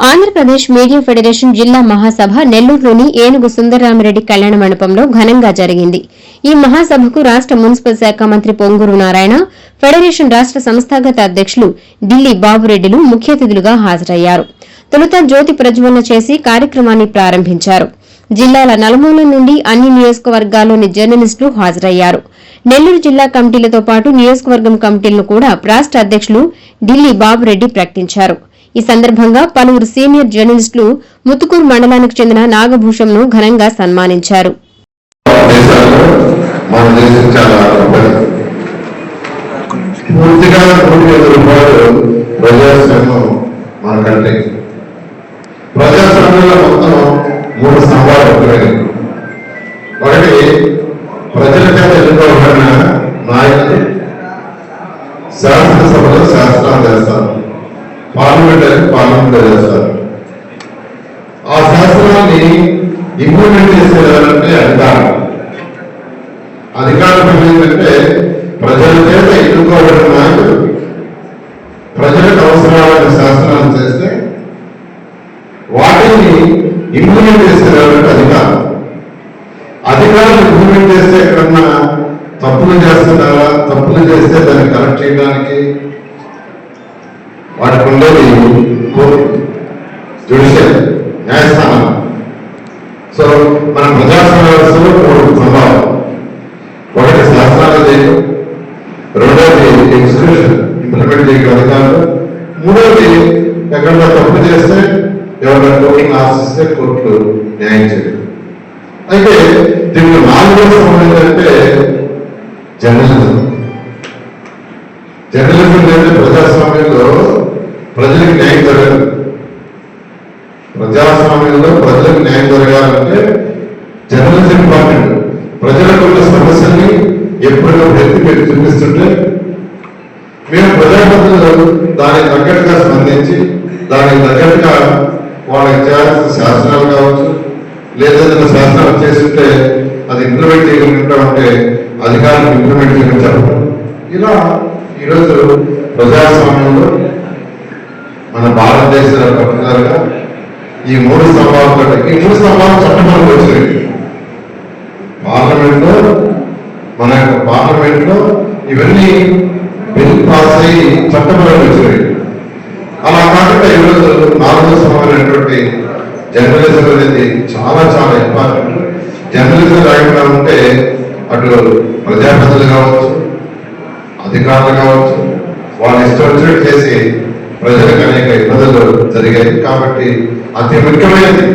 Andhra Pradesh media federation జిల్లా మహాసభ నెల్లూరులోని ఏనుగు సుందరరామిరెడ్డి కళ్యాణ మండపంలో ఘనంగా జరిగింది. ఈ మహాసభకు రాష్ట మున్సిపల్ శాఖ మంత్రి పొంగూరు నారాయణ, ఫెడరేషన్ రాష్ట సంస్థాగత అధ్యకులు ఢిల్లీ బాబురెడ్డిలు ముఖ్య అతిథులుగా హాజరయ్యారు. తొలుత జ్యోతి ప్రజ్వలన చేసి కార్యక్రమాన్ని ప్రారంభించారు. జిల్లాల నలుమూలల నుండి అన్ని నియోజకవర్గాల్లోని జర్నలిస్టులు హాజరయ్యారు. నెల్లూరు జిల్లా కమిటీలతో పాటు నియోజకవర్గం కమిటీలను కూడా రాష్ట అధ్యకులు ఢిల్లీ బాబురెడ్డి ప్రకటించారు. ఈ సందర్భంగా పలువురు సీనియర్ జర్నలిస్టులు ముత్తుకూరు మండలానికి చెందిన నాగభూషంను ఘనంగా సన్మానించారు. ప్రజల చేత ఎన్నుకోబడిన నాయకులు శాసనసభలో శాసనాలు చేస్తారు, పార్లమెంట్ చేస్తారు. ఆ శాసనాన్ని ఇంప్లిమెంట్ చేసేదంటే అధికారం ఏంటంటే ప్రజల చేత ఎన్నుకోబడిన నాయకులు ప్రజలకు అవసరమైన శాసనాలు చేస్తే వాటిని ఇంప్లిమెంట్ చేసేదంటే అధికారులు ఇంప్లిమెంట్ చేస్తే ఎక్కడన్నా తప్పులు చేస్తున్నారా, తప్పులు చేస్తే దాన్ని కరెక్ట్ చేయడానికి వాటికి ఉండేది జ్యుడిషియల్ న్యాయస్థానం. సో మన ప్రజాస్వామ్య వ్యవస్థలో 3 స్వభావం. ఒకటి శాసనాలు చేయడం, రెండోది ఎగ్జిక్యూషన్ ఇంప్లిమెంట్ చేయడం అధికారులు, మూడోది ఎక్కడన్నా తప్పు చేస్తే ఎవరైనా కోర్టును ఆశిస్తే కోర్టులు న్యాయం చేయడం. అయితే దీనికి 4వ సమయం ఏంటంటే జర్నలిజం. జర్నలిజం అంటే ప్రజాస్వామ్యంలో ప్రజలకు న్యాయం జరగదు. ప్రజాస్వామ్యంలో ప్రజలకు న్యాయం జరగాలంటే జర్నలిజం ఇంపార్టెంట్. ప్రజలకు ఉన్న సమస్యల్ని ఎప్పటికప్పుడు ఎత్తి పెట్టి చూపిస్తుంటే మేము ప్రజాప్రతినిధులు దానికి తగ్గట్టుగా స్పందించి దానికి తగ్గట్టుగా వాళ్ళకి చేయాల్సిన శాసనాలు కావచ్చు, లేదా శాసనాలు చేస్తుంటే అది ఇంప్లిమెంట్ చేయగలుగుతామంటే అధికారులకు ఇంప్లిమెంట్ చేయడం చెప్పడం. ఇలా ఈరోజు ప్రజాస్వామ్యంలో మన భారతదేశంలో పర్టికులర్గా ఈ 3 స్తంభాలు చట్టంలోకి వచ్చినాయి. మన యొక్క పార్లమెంట్లో ఇవన్నీ బిల్ పాస్ అయ్యి చట్టంలోకి వచ్చినాయి. అలా కాకుండా ఈరోజు 4వ స్తంభమైనటువంటి జర్నలిజం అనేది చాలా చాలా ఇంపార్టెంట్. జర్నలిజం రాయకుండా ఉంటే అటు ప్రజాప్రతినిధులు కావచ్చు, అధికారులు కావచ్చు, వాళ్ళు ఇష్టం వచ్చినట్టు చేసి ప్రజలకు అనేక ఇబ్బందులు జరిగాయి. కాబట్టి అతి ముఖ్యమైనది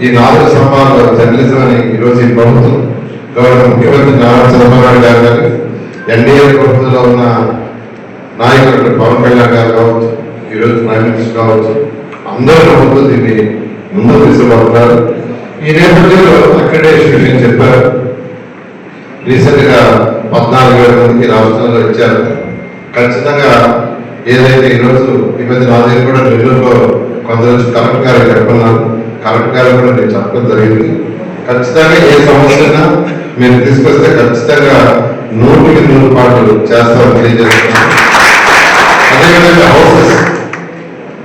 ఈ 4 స్తంభాల్లో జర్నలిజం అని ఈరోజు ఈ ప్రభుత్వం గౌరవ ముఖ్యమంత్రి నారా చంద్రబాబు గారు కానీ, ఎన్డీఏ ప్రభుత్వంలో ఉన్న నాయకులు పవన్ కళ్యాణ్ గారు కావచ్చు, ఈరోజు ప్రైమ్ మినిస్టర్ కావచ్చు, అందరూ ప్రభుత్వం దీన్ని ముందుకు తీసుకుపోతున్నారు. ఈ నేపథ్యంలో అక్రిడేషన్ విషయం చెప్పారు. రీసెంట్ గా 14,000 మందికి రాష్ట్రంలో ఇచ్చారు. ఖచ్చితంగా ఏదైతే ఈరోజు ఈ మధ్య నా దగ్గర కూడా నెల్లూరులో కొందరు కలెక్టర్ గారు చెప్పుకున్నాను. కలెక్టర్ గారు కూడా నేను చెప్పడం జరిగింది. ఖచ్చితంగా ఏ సమస్యనా మీరు తీసుకొస్తే ఖచ్చితంగా 100కి 100 పాటలు చేస్తామని తెలియజేస్తున్నాను. అదేవిధంగా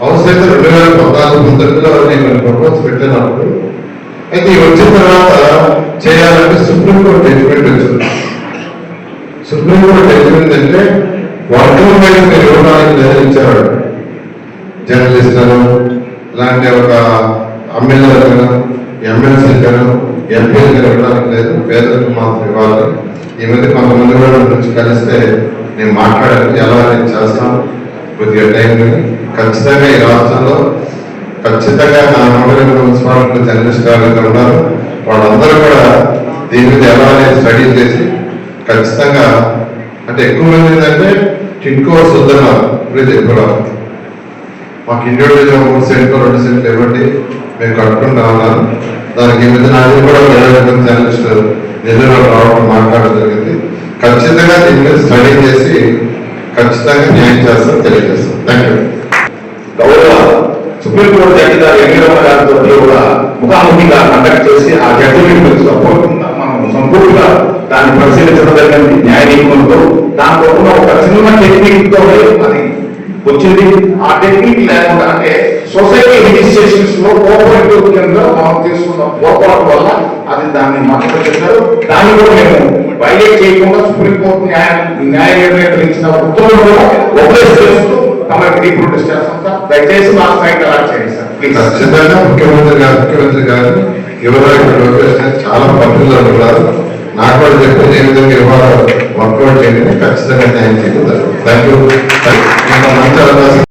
హౌస్ అయితే 2014-19లో నేను ప్రపోజల్ పెట్టినప్పుడు అయితే వచ్చిన తర్వాత చేయాలంటే సుప్రీంకోర్టు జడ్జిమెంట్ వచ్చింది. సుప్రీంకోర్టు జడ్జిమెంట్ అంటే వర్గం మీద మీరు ఇవ్వడానికి నిర్ణయించారు. జర్నలిస్టులను ఇలాంటి ఒక ఎమ్మెల్యేలను, ఎమ్మెల్సీలను, ఎంపీలను ఇవ్వడానికి లేదు, పేదలకు మాత్రం ఇవ్వాలి. ఈ మధ్య కొంతమంది కూడా నుంచి కలిస్తే నేను మాట్లాడాను, ఎలా నేను చేస్తాను కొద్దిగా టైం. ఖచ్చితంగా ఈ రాష్ట్రంలో ఖచ్చితంగా నా మండలి మున్సిపాలిటీ జర్నలిస్ట్ గారు ఉన్నారు. వాళ్ళందరూ కూడా దీని మీద ఎలా స్టడీ చేసి ఖచ్చితంగా అంటే ఎక్కువ మంది ఏంటంటే టిట్కో వద్దన్నారు. ఇప్పుడు చెప్పారు మాకు ఇండివిజువల్గా 3 సెంట్లు 2 సెంట్లు ఇవ్వండి, మేము కట్టుకుంటా ఉన్నాను. దానికి ఈ మధ్య నాది కూడా 20 మంది జర్నలిస్టులు నెల్లూరులో రావడం మాట్లాడడం జరిగింది. ఖచ్చితంగా దీని మీద స్టడీ చేసి ఖచ్చితంగా న్యాయం చేస్తాం తెలియజేస్తాం. Thank you. గౌరవ సుప్రీంకోర్టు జడ్జి గారు ఎన్నికల గారితో కూడా ముఖాముఖిగా కండక్ట్ చేసి ఆ జడ్జిమెంట్ మనం సంపూర్తిగా దాన్ని పరిశీలించడం జరిగింది న్యాయ నియమంతో. దాంట్లో ఉన్న ఒక చిన్న టెక్నిక్ తో అది వచ్చింది. ఆ టెక్నిక్ లేకుండా అంటే సొసైటీ సెషన్స్ లో కోఆపరేటివ్ కింద మనం తీసుకున్న పోరాటం వల్ల అది దాన్ని మాత్రం చేశారు. దాన్ని కూడా మేము వైలేట్ చేయకుండా సుప్రీంకోర్టు న్యాయ నిర్ణయం ఇచ్చిన ఉత్తర్వులు కూడా ఒబేస్ చేస్తూ తమకి రీప్రొడ్యూస్ చేస్తాం సార్. దయచేసి మా స్థాయికి అలా చేయండి సార్ ప్లీజ్. ఖచ్చితంగా ముఖ్యమంత్రి గారు యువరాజు లోకేష్ గారు చాలా పట్టుదల ఉన్నారు. నాకు కూడా చెప్పేది ఏ విధంగా ఇవాళ వర్కౌట్ చేయండి, ఖచ్చితంగా న్యాయం చేయగలుగుతారు. Thank you. మంచి అవకాశం